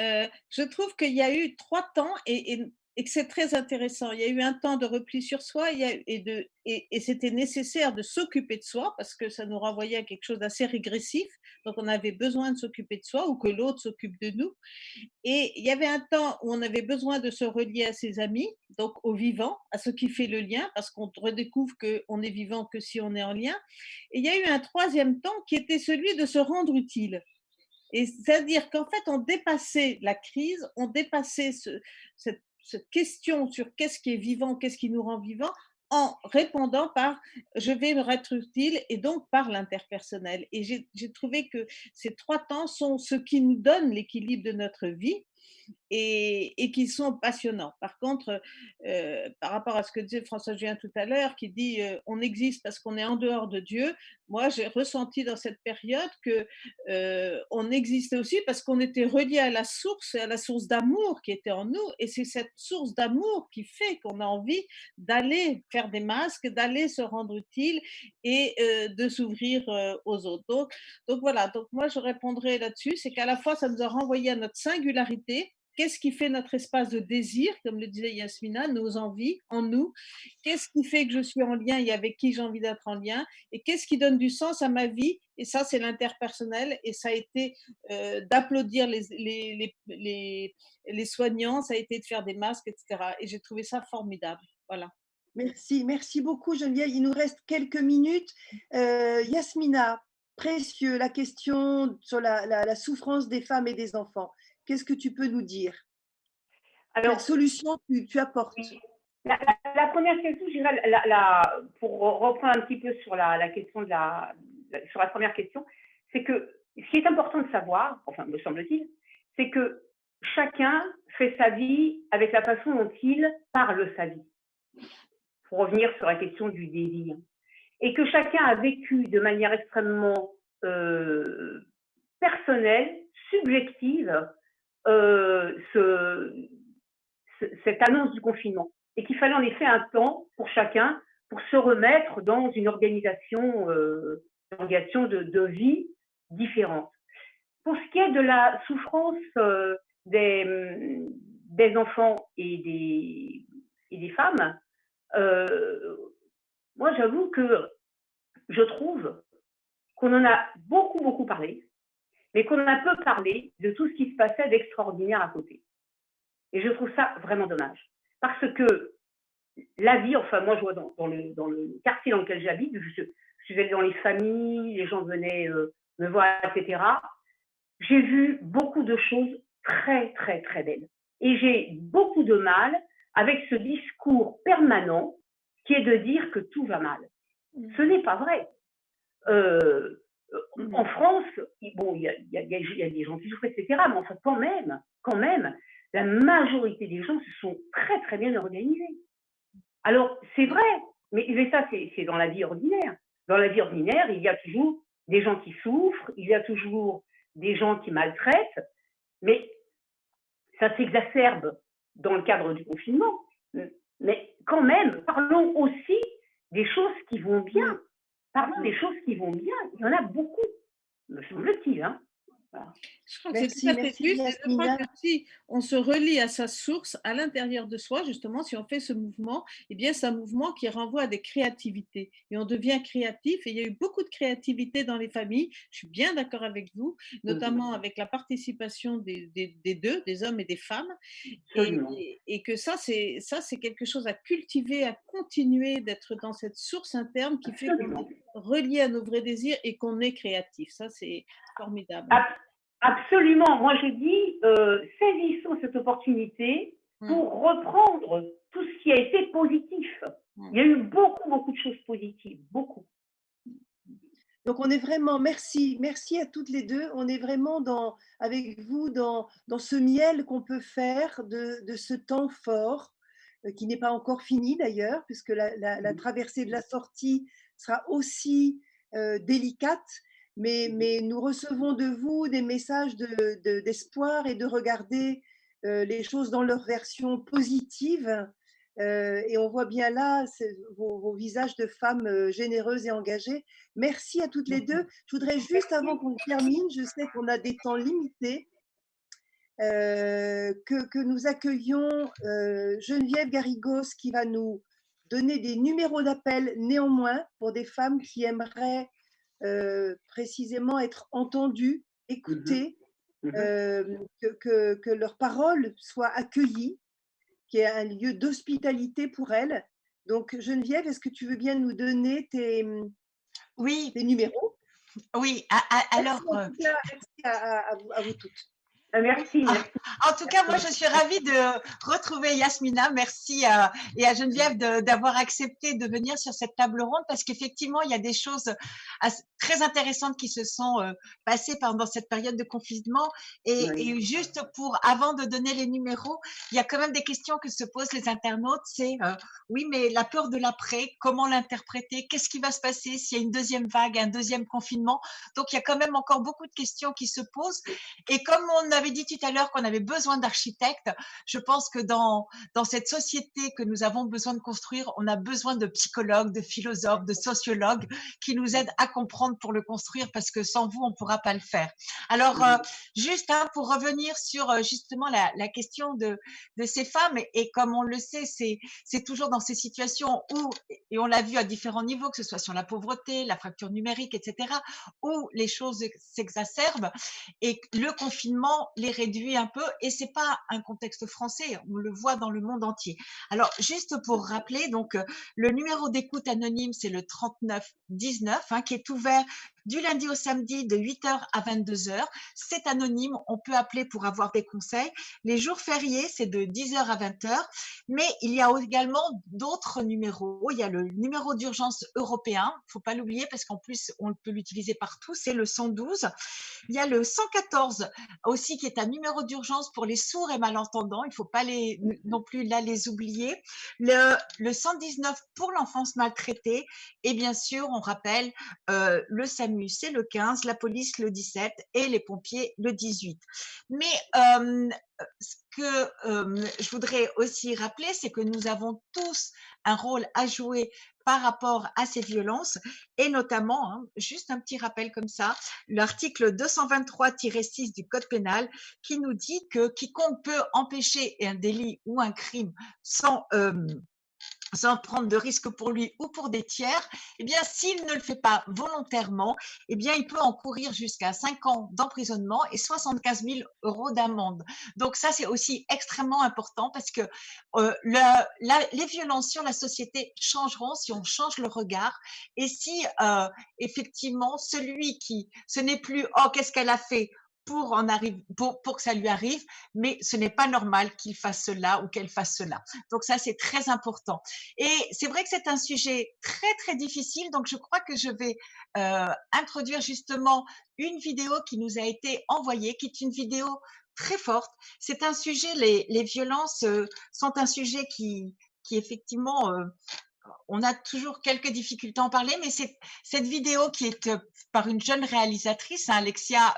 je trouve qu'il y a eu 3 temps et que c'est très intéressant. Il y a eu un temps de repli sur soi et c'était nécessaire de s'occuper de soi parce que ça nous renvoyait à quelque chose d'assez régressif, donc on avait besoin de s'occuper de soi ou que l'autre s'occupe de nous. Et il y avait un temps où on avait besoin de se relier à ses amis, donc au vivant, à ce qui fait le lien, parce qu'on redécouvre qu'on est vivant que si on est en lien. Et il y a eu un 3e temps qui était celui de se rendre utile. Et c'est-à-dire qu'en fait, on dépassait la crise, on dépassait cette question sur qu'est-ce qui est vivant, qu'est-ce qui nous rend vivant, en répondant par je vais me être utile et donc par l'interpersonnel. Et j'ai trouvé que ces 3 temps sont ce qui nous donne l'équilibre de notre vie et qui sont passionnants. Par contre, par rapport à ce que disait François Julien tout à l'heure, qui dit on existe parce qu'on est en dehors de Dieu, moi j'ai ressenti dans cette période que on existait aussi parce qu'on était relié à la source d'amour qui était en nous, et c'est cette source d'amour qui fait qu'on a envie d'aller faire des masques, d'aller se rendre utile et de s'ouvrir aux autres. Donc voilà, donc moi je répondrai là-dessus, c'est qu'à la fois ça nous a renvoyé à notre singularité. Qu'est-ce qui fait notre espace de désir, comme le disait Yasmina, nos envies en nous? Qu'est-ce qui fait que je suis en lien et avec qui j'ai envie d'être en lien? Et qu'est-ce qui donne du sens à ma vie? Et ça, c'est l'interpersonnel. Et ça a été d'applaudir les soignants, ça a été de faire des masques, etc. Et j'ai trouvé ça formidable. Voilà. Merci beaucoup Geneviève. Il nous reste quelques minutes. Yasmina, précieux, la question sur la souffrance des femmes et des enfants. Qu'est-ce que tu peux nous dire? Quelle Alors, solution tu apportes? oui, la première question, je dirais, pour reprendre un petit peu sur la question sur la première question, c'est que ce qui est important de savoir, enfin me semble-t-il, c'est que chacun fait sa vie avec la façon dont il parle sa vie. Pour revenir sur la question du désir. Et que chacun a vécu de manière extrêmement personnelle, subjective, cette annonce du confinement. Et qu'il fallait en effet un temps pour chacun pour se remettre dans une organisation de vie différente. Pour ce qui est de la souffrance des enfants et des femmes, moi j'avoue que je trouve qu'on en a beaucoup parlé, mais qu'on a peu parlé de tout ce qui se passait d'extraordinaire à côté. Et je trouve ça vraiment dommage. Parce que la vie, enfin moi je vois dans le quartier dans lequel j'habite, je suis allée dans les familles, les gens venaient me voir, etc. J'ai vu beaucoup de choses très belles. Et j'ai beaucoup de mal avec ce discours permanent qui est de dire que tout va mal. Ce n'est pas vrai. En France, bon, il y a des gens qui souffrent, etc. Mais enfin, quand même, la majorité des gens se sont très bien organisés. Alors, c'est vrai, mais ça, c'est dans la vie ordinaire. Dans la vie ordinaire, il y a toujours des gens qui souffrent, il y a toujours des gens qui maltraitent, mais ça s'exacerbe dans le cadre du confinement. Mais quand même, parlons aussi des choses qui vont bien. Parlons des choses qui vont bien. Il y en a beaucoup, me semble-t-il. Hein. Voilà. Je crois que c'est tout à fait juste. Je crois que si on se relie à sa source, à l'intérieur de soi, justement, si on fait ce mouvement, eh bien, c'est un mouvement qui renvoie à des créativités. Et on devient créatif. Et il y a eu beaucoup de créativité dans les familles. Je suis bien d'accord avec vous, notamment avec la participation des deux, des hommes et des femmes. Et que ça, c'est quelque chose à cultiver, à continuer d'être dans cette source interne qui fait qu'on est relié à nos vrais désirs et qu'on est créatif. Ça, c'est formidable. Absolument. Moi, je dis, saisissons cette opportunité pour reprendre tout ce qui a été positif. Il y a eu beaucoup de choses positives, beaucoup. Donc, on est vraiment, merci à toutes les deux. On est vraiment avec vous dans ce miel qu'on peut faire de ce temps fort, qui n'est pas encore fini d'ailleurs, puisque la traversée de la sortie sera aussi délicate. Mais nous recevons de vous des messages d'espoir et de regarder les choses dans leur version positive. Et on voit bien là vos visages de femmes généreuses et engagées. Merci à toutes les deux. Je voudrais juste, avant qu'on termine, je sais qu'on a des temps limités, que nous accueillions Geneviève Garrigos qui va nous donner des numéros d'appel néanmoins pour des femmes qui aimeraient précisément être entendues, écoutées, que leurs paroles soient accueillies, qui est un lieu d'hospitalité pour elles. Donc, Geneviève, est-ce que tu veux bien nous donner tes numéros? Oui, alors… Merci à vous toutes. Merci, merci. En tout cas, moi, je suis ravie de retrouver Yasmina. Merci et à Geneviève d'avoir accepté de venir sur cette table ronde parce qu'effectivement, il y a des choses très intéressantes qui se sont passées pendant cette période de confinement. Et juste avant de donner les numéros, il y a quand même des questions que se posent les internautes. C'est oui, mais la peur de l'après, comment l'interpréter? Qu'est-ce qui va se passer s'il y a une deuxième vague, un deuxième confinement? Donc, il y a quand même encore beaucoup de questions qui se posent. Et comme on avait dit tout à l'heure qu'on avait besoin d'architectes, je pense que dans cette société que nous avons besoin de construire, on a besoin de psychologues, de philosophes, de sociologues qui nous aident à comprendre pour le construire parce que sans vous, on ne pourra pas le faire. Alors, juste pour revenir sur justement la question de ces femmes, et comme on le sait, c'est toujours dans ces situations où, et on l'a vu à différents niveaux, que ce soit sur la pauvreté, la fracture numérique, etc., où les choses s'exacerbent et le confinement les réduit un peu, et c'est pas un contexte français, on le voit dans le monde entier. Alors, juste pour rappeler, donc, le numéro d'écoute anonyme, c'est le 3919, qui est ouvert du lundi au samedi de 8h à 22h. C'est anonyme, on peut appeler pour avoir des conseils. Les jours fériés, c'est de 10h à 20h, mais il y a également d'autres numéros. Il y a le numéro d'urgence européen, faut pas l'oublier parce qu'en plus, on peut l'utiliser partout, c'est le 112. Il y a le 114 aussi qui est un numéro d'urgence pour les sourds et malentendants. Il ne faut pas non plus là les oublier. Le 119 pour l'enfance maltraitée. Et bien sûr, on rappelle le SAMU, c'est le 15, la police le 17 et les pompiers le 18. Mais ce que je voudrais aussi rappeler, c'est que nous avons tous un rôle à jouer par rapport à ces violences, et notamment, juste un petit rappel comme ça, l'article 223-6 du Code pénal qui nous dit que quiconque peut empêcher un délit ou un crime sans prendre de risque pour lui ou pour des tiers, eh bien, s'il ne le fait pas volontairement, eh bien, il peut encourir jusqu'à 5 ans d'emprisonnement et 75 000 € d'amende. Donc, ça, c'est aussi extrêmement important parce que les violences sur la société changeront si on change le regard et si, effectivement, ce n'est plus « oh, qu'est-ce qu'elle a fait ?» pour que ça lui arrive, mais ce n'est pas normal qu'il fasse cela ou qu'elle fasse cela. Donc ça, c'est très important. Et c'est vrai que c'est un sujet très, très difficile, donc je crois que je vais introduire justement une vidéo qui nous a été envoyée, qui est une vidéo très forte. C'est un sujet, les violences sont un sujet qui effectivement on a toujours quelques difficultés à en parler, mais cette vidéo qui est par une jeune réalisatrice, Alexia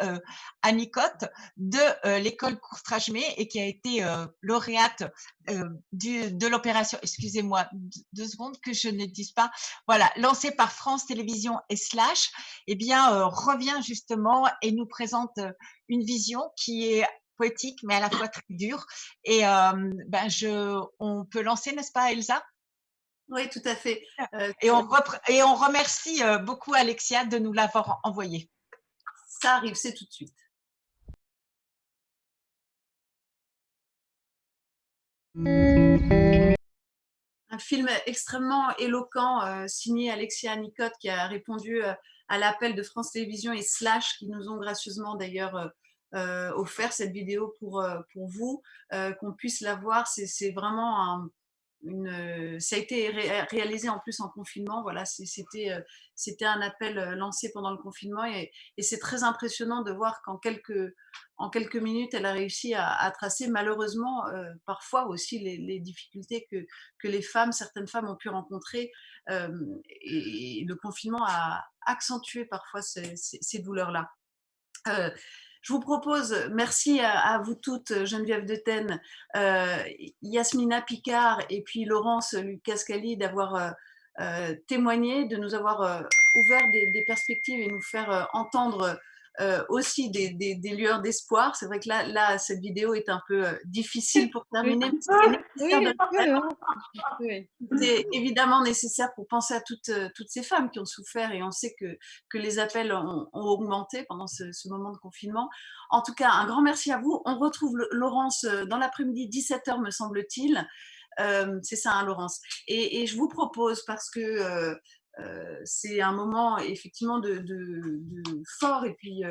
Anicotte, de l'école Courtrage-Mé et qui a été lauréate de l'opération, excusez-moi 2 secondes que je ne dise pas, voilà, lancée par France Télévisions et Slash, eh bien, revient justement et nous présente une vision qui est poétique, mais à la fois très dure. Et on peut lancer, n'est-ce pas, Elsa? Oui, tout à fait. Et on remercie beaucoup Alexia de nous l'avoir envoyé. Ça arrive, c'est tout de suite. Un film extrêmement éloquent signé Alexia Anicotte qui a répondu à l'appel de France Télévisions et Slash qui nous ont gracieusement d'ailleurs offert cette vidéo pour vous, qu'on puisse la voir. C'est vraiment ça a été réalisé en plus en confinement. Voilà, c'était un appel lancé pendant le confinement et c'est très impressionnant de voir qu'en quelques minutes, elle a réussi à tracer malheureusement parfois aussi les difficultés que certaines femmes ont pu rencontrer. Et le confinement a accentué parfois ces douleurs-là. Je vous propose, merci à vous toutes, Geneviève Detaine, Yasmina Picard et puis Laurence Lucas-Cali d'avoir témoigné, de nous avoir ouvert des perspectives et nous faire entendre aussi des lueurs d'espoir. C'est vrai que là, cette vidéo est un peu difficile pour terminer. C'est évidemment nécessaire pour penser à toutes ces femmes qui ont souffert et on sait que les appels ont augmenté pendant ce moment de confinement. En tout cas, un grand merci à vous. On retrouve Laurence dans l'après-midi, 17h me semble-t-il. C'est ça, Laurence. Et je vous propose, parce que c'est un moment effectivement de fort et puis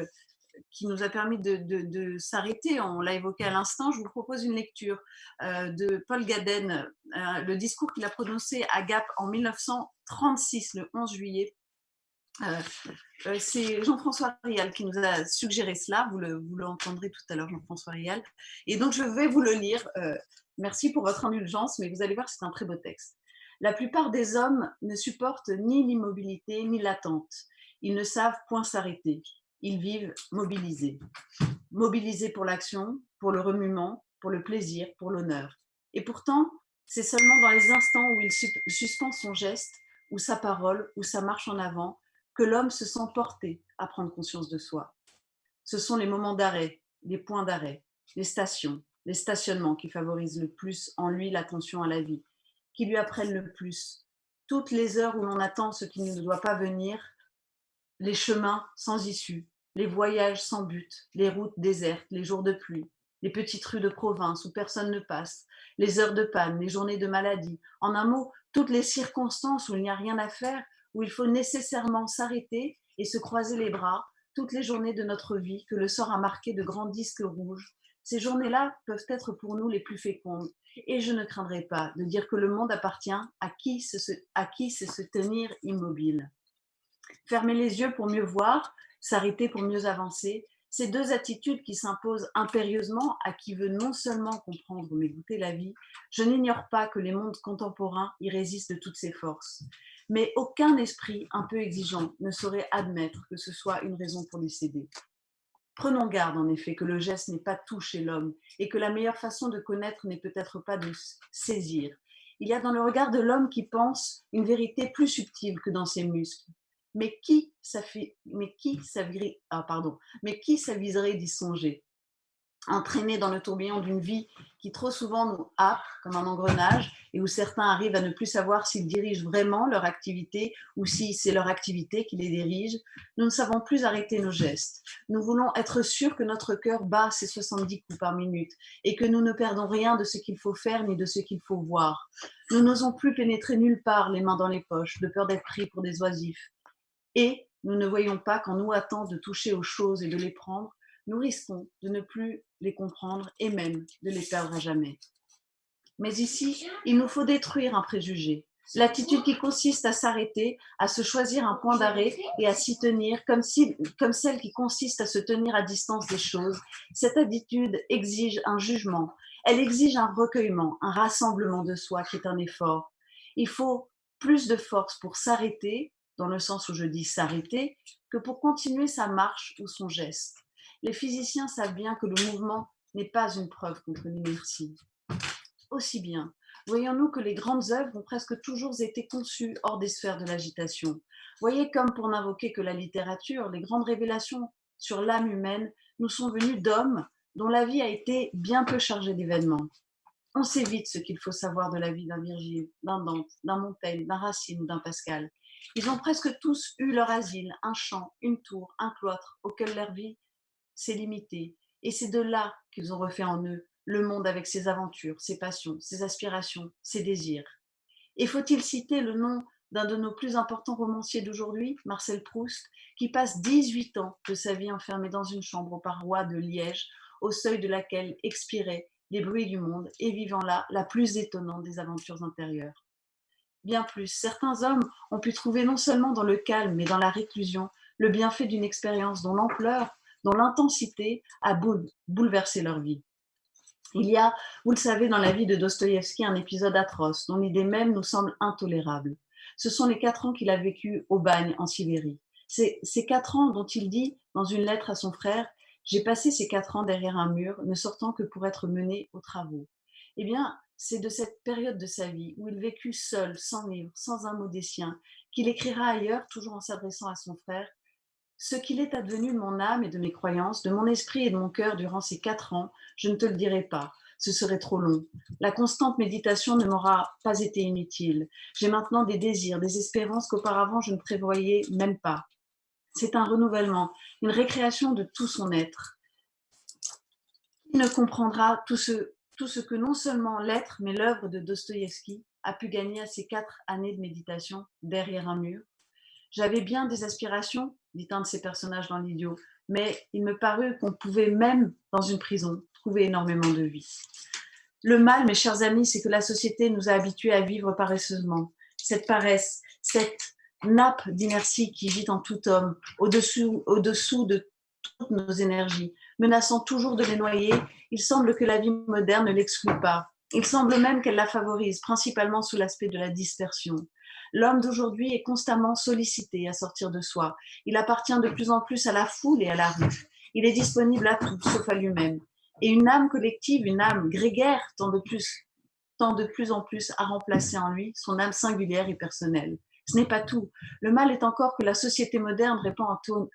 qui nous a permis de s'arrêter, on l'a évoqué à l'instant, je vous propose une lecture de Paul Gaden, le discours qu'il a prononcé à Gap en 1936, le 11 juillet. C'est Jean-François Rial qui nous a suggéré cela, vous l'entendrez tout à l'heure, Jean-François Rial. Et donc je vais vous le lire, merci pour votre indulgence, mais vous allez voir que c'est un très beau texte. La plupart des hommes ne supportent ni l'immobilité ni l'attente. Ils ne savent point s'arrêter. Ils vivent mobilisés. Mobilisés pour l'action, pour le remuement, pour le plaisir, pour l'honneur. Et pourtant, c'est seulement dans les instants où il suspend son geste, ou sa parole, ou sa marche en avant, que l'homme se sent porté à prendre conscience de soi. Ce sont les moments d'arrêt, les points d'arrêt, les stations, les stationnements qui favorisent le plus en lui l'attention à la vie, qui lui apprennent le plus. Toutes les heures où l'on attend ce qui ne doit pas venir, les chemins sans issue, les voyages sans but, les routes désertes, les jours de pluie, les petites rues de province où personne ne passe, les heures de panne, les journées de maladie. En un mot, toutes les circonstances où il n'y a rien à faire, où il faut nécessairement s'arrêter et se croiser les bras, toutes les journées de notre vie que le sort a marquées de grands disques rouges. Ces journées-là peuvent être pour nous les plus fécondes. Et je ne craindrai pas de dire que le monde appartient à qui sait se tenir immobile. Fermer les yeux pour mieux voir, s'arrêter pour mieux avancer, ces deux attitudes qui s'imposent impérieusement à qui veut non seulement comprendre mais goûter la vie, je n'ignore pas que les mondes contemporains y résistent de toutes ses forces. Mais aucun esprit un peu exigeant ne saurait admettre que ce soit une raison pour lui céder. Prenons garde en effet que le geste n'est pas tout chez l'homme et que la meilleure façon de connaître n'est peut-être pas de saisir. Il y a dans le regard de l'homme qui pense une vérité plus subtile que dans ses muscles. Mais qui s'aviserait d'y songer? Entraînés dans le tourbillon d'une vie qui trop souvent nous happe comme un engrenage et où certains arrivent à ne plus savoir s'ils dirigent vraiment leur activité ou si c'est leur activité qui les dirige, nous ne savons plus arrêter nos gestes. Nous voulons être sûrs que notre cœur bat ses 70 coups par minute et que nous ne perdons rien de ce qu'il faut faire ni de ce qu'il faut voir. Nous n'osons plus pénétrer nulle part les mains dans les poches, de peur d'être pris pour des oisifs. Et nous ne voyons pas qu'en nous hâtant de toucher aux choses et de les prendre, nous risquons de ne plus les comprendre et même de les perdre à jamais. Mais ici, il nous faut détruire un préjugé. L'attitude qui consiste à s'arrêter, à se choisir un point d'arrêt et à s'y tenir, comme celle qui consiste à se tenir à distance des choses. Cette attitude exige un jugement, elle exige un recueillement, un rassemblement de soi qui est un effort. Il faut plus de force pour s'arrêter, dans le sens où je dis s'arrêter, que pour continuer sa marche ou son geste. Les physiciens savent bien que le mouvement n'est pas une preuve contre l'inertie. Aussi bien, voyons-nous que les grandes œuvres ont presque toujours été conçues hors des sphères de l'agitation. Voyez comme pour n'invoquer que la littérature, les grandes révélations sur l'âme humaine nous sont venues d'hommes dont la vie a été bien peu chargée d'événements. On sait vite ce qu'il faut savoir de la vie d'un Virgile, d'un Dante, d'un Montaigne, d'un Racine ou d'un Pascal. Ils ont presque tous eu leur asile, un champ, une tour, un cloître, auquel leur vie s'est limitée. Et c'est de là qu'ils ont refait en eux le monde avec ses aventures, ses passions, ses aspirations, ses désirs. Et faut-il citer le nom d'un de nos plus importants romanciers d'aujourd'hui, Marcel Proust, qui passe 18 ans de sa vie enfermé dans une chambre aux parois de Liège, au seuil de laquelle expiraient les bruits du monde et vivant là la plus étonnante des aventures intérieures. Bien plus, certains hommes ont pu trouver non seulement dans le calme, mais dans la réclusion, le bienfait d'une expérience dont l'ampleur, dont l'intensité a bouleversé leur vie. Il y a, vous le savez, dans la vie de Dostoïevski, un épisode atroce, dont l'idée même nous semble intolérable. Ce sont les 4 ans qu'il a vécu au bagne en Sibérie. Ces 4 ans dont il dit, dans une lettre à son frère, « J'ai passé ces 4 ans derrière un mur, ne sortant que pour être mené aux travaux. » Eh bien, c'est de cette période de sa vie où il vécut seul, sans livre, sans un mot des siens, qu'il écrira ailleurs, toujours en s'adressant à son frère, « Ce qu'il est advenu de mon âme et de mes croyances, de mon esprit et de mon cœur durant ces 4 ans, je ne te le dirai pas, ce serait trop long. La constante méditation ne m'aura pas été inutile. J'ai maintenant des désirs, des espérances qu'auparavant je ne prévoyais même pas. C'est un renouvellement, une récréation de tout son être. Qui ne comprendra tout ce que non seulement l'être, mais l'œuvre de Dostoïevski a pu gagner à ces 4 années de méditation derrière un mur? J'avais bien des aspirations, dit un de ses personnages dans L'Idiot, mais il me parut qu'on pouvait même, dans une prison, trouver énormément de vie. Le mal, mes chers amis, c'est que la société nous a habitués à vivre paresseusement. Cette paresse, cette nappe d'inertie qui gît en tout homme, au-dessous de toutes nos énergies, menaçant toujours de les noyer, il semble que la vie moderne ne l'exclut pas. Il semble même qu'elle la favorise, principalement sous l'aspect de la dispersion. L'homme d'aujourd'hui est constamment sollicité à sortir de soi. Il appartient de plus en plus à la foule et à la rue. Il est disponible à tout, sauf à lui-même. Et une âme collective, une âme grégaire, tend de plus en plus à remplacer en lui son âme singulière et personnelle. Ce n'est pas tout. Le mal est encore que la société moderne répond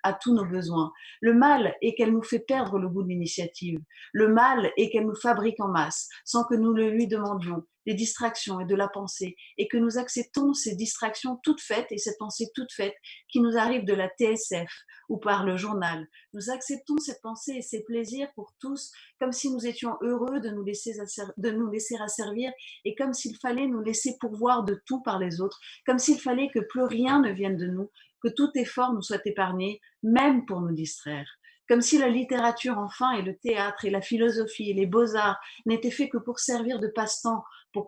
à tous nos besoins. Le mal est qu'elle nous fait perdre le goût de l'initiative. Le mal est qu'elle nous fabrique en masse, sans que nous le lui demandions, des distractions et de la pensée, et que nous acceptons ces distractions toutes faites et cette pensée toute faite qui nous arrive de la TSF ou par le journal. Nous acceptons cette pensée et ces plaisirs pour tous, comme si nous étions heureux de nous laisser asservir et comme s'il fallait nous laisser pourvoir de tout par les autres, comme s'il fallait que plus rien ne vienne de nous, que tout effort nous soit épargné, même pour nous distraire. Comme si la littérature enfin et le théâtre et la philosophie et les beaux-arts n'étaient faits que pour servir de passe-temps, pour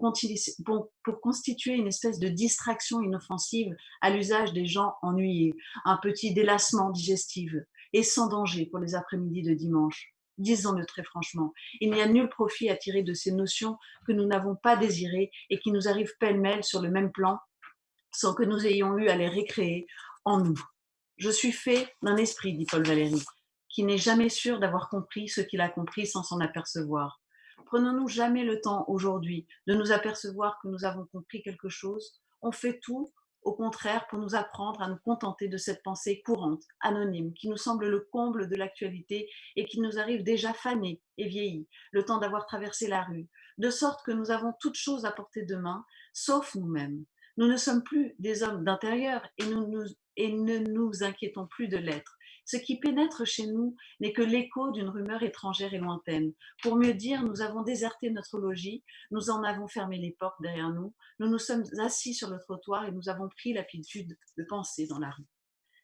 constituer une espèce de distraction inoffensive à l'usage des gens ennuyés, un petit délassement digestif et sans danger pour les après-midi de dimanche. Disons-le très franchement, il n'y a nul profit à tirer de ces notions que nous n'avons pas désirées et qui nous arrivent pêle-mêle sur le même plan sans que nous ayons eu à les récréer en nous. Je suis fait d'un esprit, dit Paul Valéry, qui n'est jamais sûr d'avoir compris ce qu'il a compris sans s'en apercevoir. Prenons-nous jamais le temps aujourd'hui de nous apercevoir que nous avons compris quelque chose. On fait tout, au contraire, pour nous apprendre à nous contenter de cette pensée courante, anonyme, qui nous semble le comble de l'actualité et qui nous arrive déjà fanée et vieillie, le temps d'avoir traversé la rue, de sorte que nous avons toutes choses à portée de main, sauf nous-mêmes. Nous ne sommes plus des hommes d'intérieur et ne nous inquiétons plus de l'être. Ce qui pénètre chez nous n'est que l'écho d'une rumeur étrangère et lointaine. Pour mieux dire, nous avons déserté notre logis, nous en avons fermé les portes derrière nous, nous nous sommes assis sur le trottoir et nous avons pris l'habitude de penser dans la rue.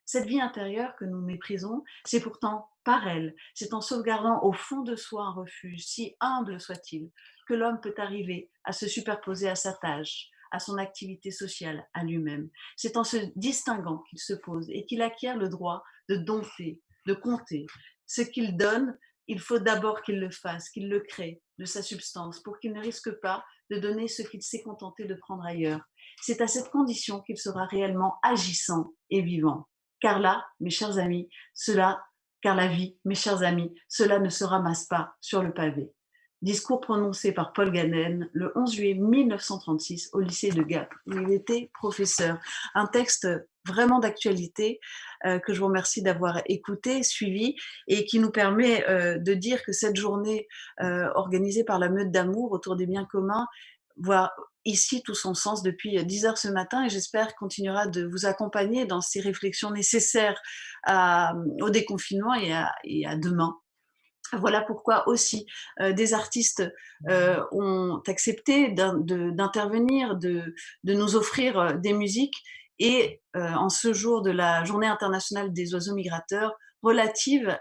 Cette vie intérieure que nous méprisons, c'est pourtant par elle, c'est en sauvegardant au fond de soi un refuge, si humble soit-il, que l'homme peut arriver à se superposer à sa tâche, à son activité sociale, à lui-même. C'est en se distinguant qu'il se pose et qu'il acquiert le droit de dompter, de compter. Ce qu'il donne, il faut d'abord qu'il le fasse, qu'il le crée de sa substance, pour qu'il ne risque pas de donner ce qu'il s'est contenté de prendre ailleurs. C'est à cette condition qu'il sera réellement agissant et vivant. Car là, mes chers amis, car la vie, mes chers amis, cela ne se ramasse pas sur le pavé. Discours prononcé par Paul Ganen le 11 juillet 1936 au lycée de Gap, où il était professeur. Un texte vraiment d'actualité que je vous remercie d'avoir écouté, suivi, et qui nous permet de dire que cette journée organisée par la Meute d'Amour autour des biens communs voit ici tout son sens depuis 10 heures ce matin, et j'espère continuera de vous accompagner dans ces réflexions nécessaires au déconfinement et à demain. Voilà pourquoi aussi des artistes ont accepté d'intervenir, de nous offrir des musiques, et en ce jour de la Journée internationale des oiseaux migrateurs relative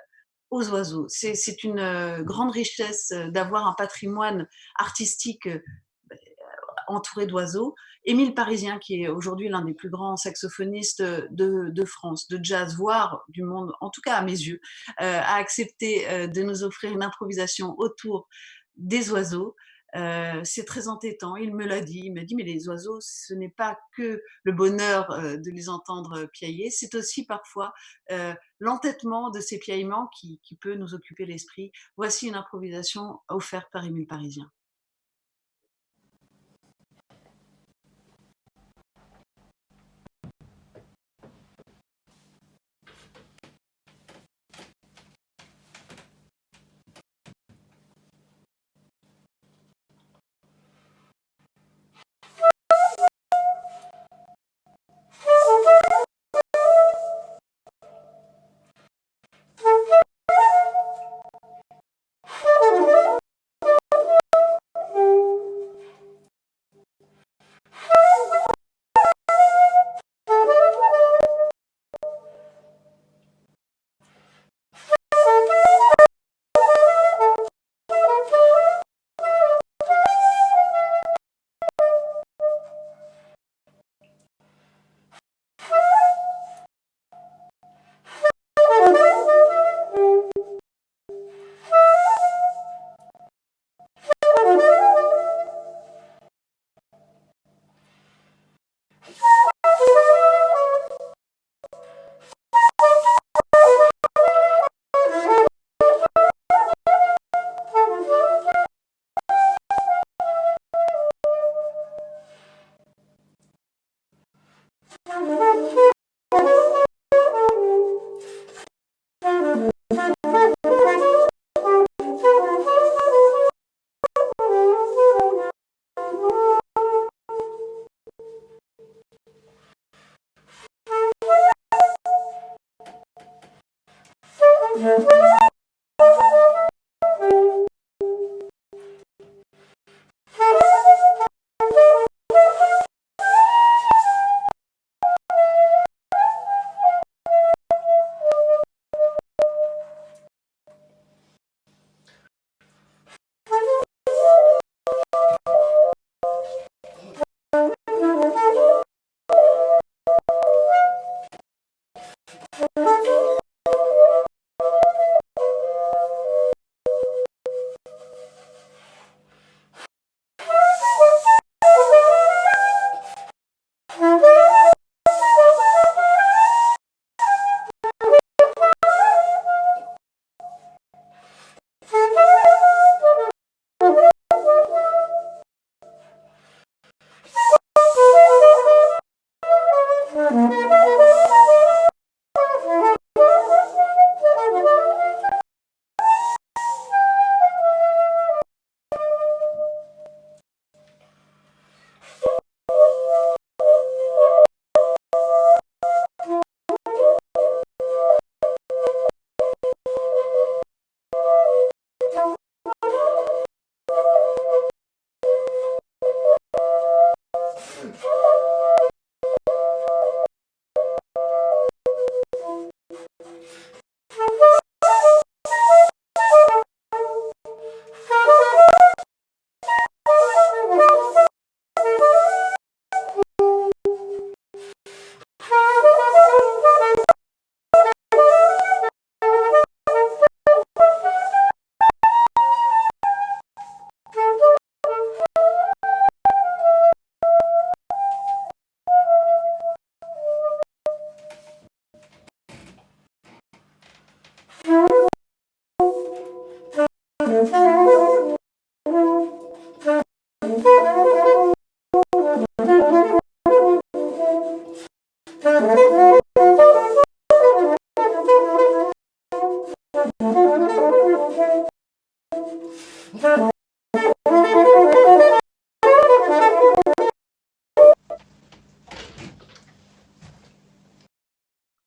aux oiseaux. C'est une grande richesse d'avoir un patrimoine artistique entouré d'oiseaux. Émile Parisien, qui est aujourd'hui l'un des plus grands saxophonistes de France, de jazz, voire du monde, en tout cas à mes yeux, a accepté de nous offrir une improvisation autour des oiseaux. C'est très entêtant, il me l'a dit, il m'a dit mais les oiseaux, ce n'est pas que le bonheur de les entendre piailler, c'est aussi parfois l'entêtement de ces piaillements qui peut nous occuper l'esprit. Voici une improvisation offerte par Émile Parisien.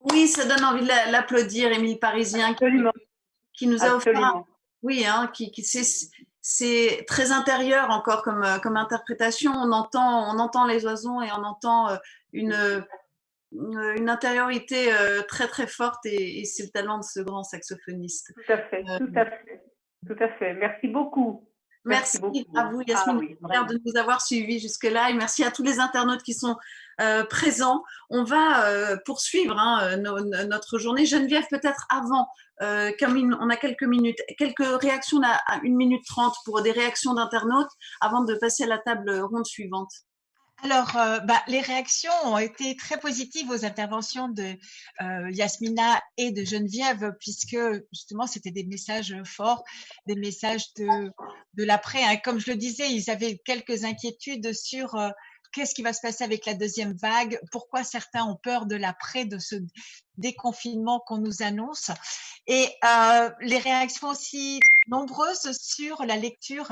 Oui, ça donne envie de l'applaudir, Émile Parisien, Absolument. qui nous a offert. Absolument. Oui, hein, c'est très intérieur encore comme interprétation. On entend les oiseaux et on entend une intériorité très très forte et c'est le talent de ce grand saxophoniste. Tout à fait, tout à fait, tout à fait. Merci beaucoup. Merci beaucoup. à vous, Yasmine, Ah oui, de nous avoir suivis jusque-là et merci à tous les internautes qui sont présents. On va poursuivre notre journée. Geneviève, peut-être avant, comme on a quelques minutes, quelques réactions à 1 minute 30 pour des réactions d'internautes avant de passer à la table ronde suivante. Alors, les réactions ont été très positives aux interventions de Yasmina et de Geneviève, puisque justement, c'était des messages forts, des messages de l'après. Hein. Comme je le disais, ils avaient quelques inquiétudes sur qu'est-ce qui va se passer avec la deuxième vague, pourquoi certains ont peur de l'après, de ce déconfinement qu'on nous annonce. Et les réactions aussi nombreuses sur la lecture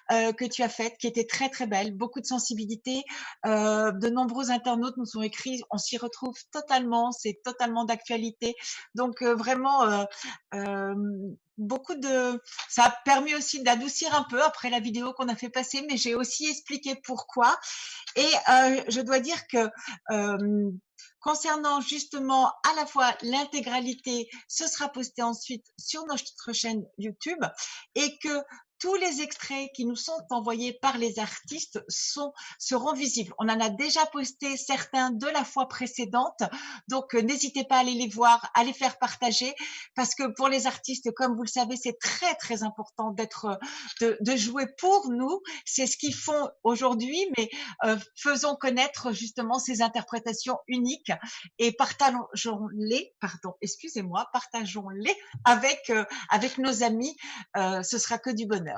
que tu as faite, qui était très très belle, beaucoup de sensibilité. De nombreux internautes nous ont écrit, on s'y retrouve totalement, c'est totalement d'actualité. Donc vraiment, beaucoup de, ça a permis aussi d'adoucir un peu après la vidéo qu'on a fait passer, mais j'ai aussi expliqué pourquoi. Et je dois dire que concernant justement à la fois l'intégralité, ce sera posté ensuite sur notre chaîne YouTube et que tous les extraits qui nous sont envoyés par les artistes seront visibles. On en a déjà posté certains de la fois précédente, donc n'hésitez pas à aller les voir, à les faire partager, parce que pour les artistes, comme vous le savez, c'est très très important de jouer pour nous. C'est ce qu'ils font aujourd'hui, mais faisons connaître justement ces interprétations uniques et partageons-les, partageons-les avec nos amis. Ce sera que du bonheur.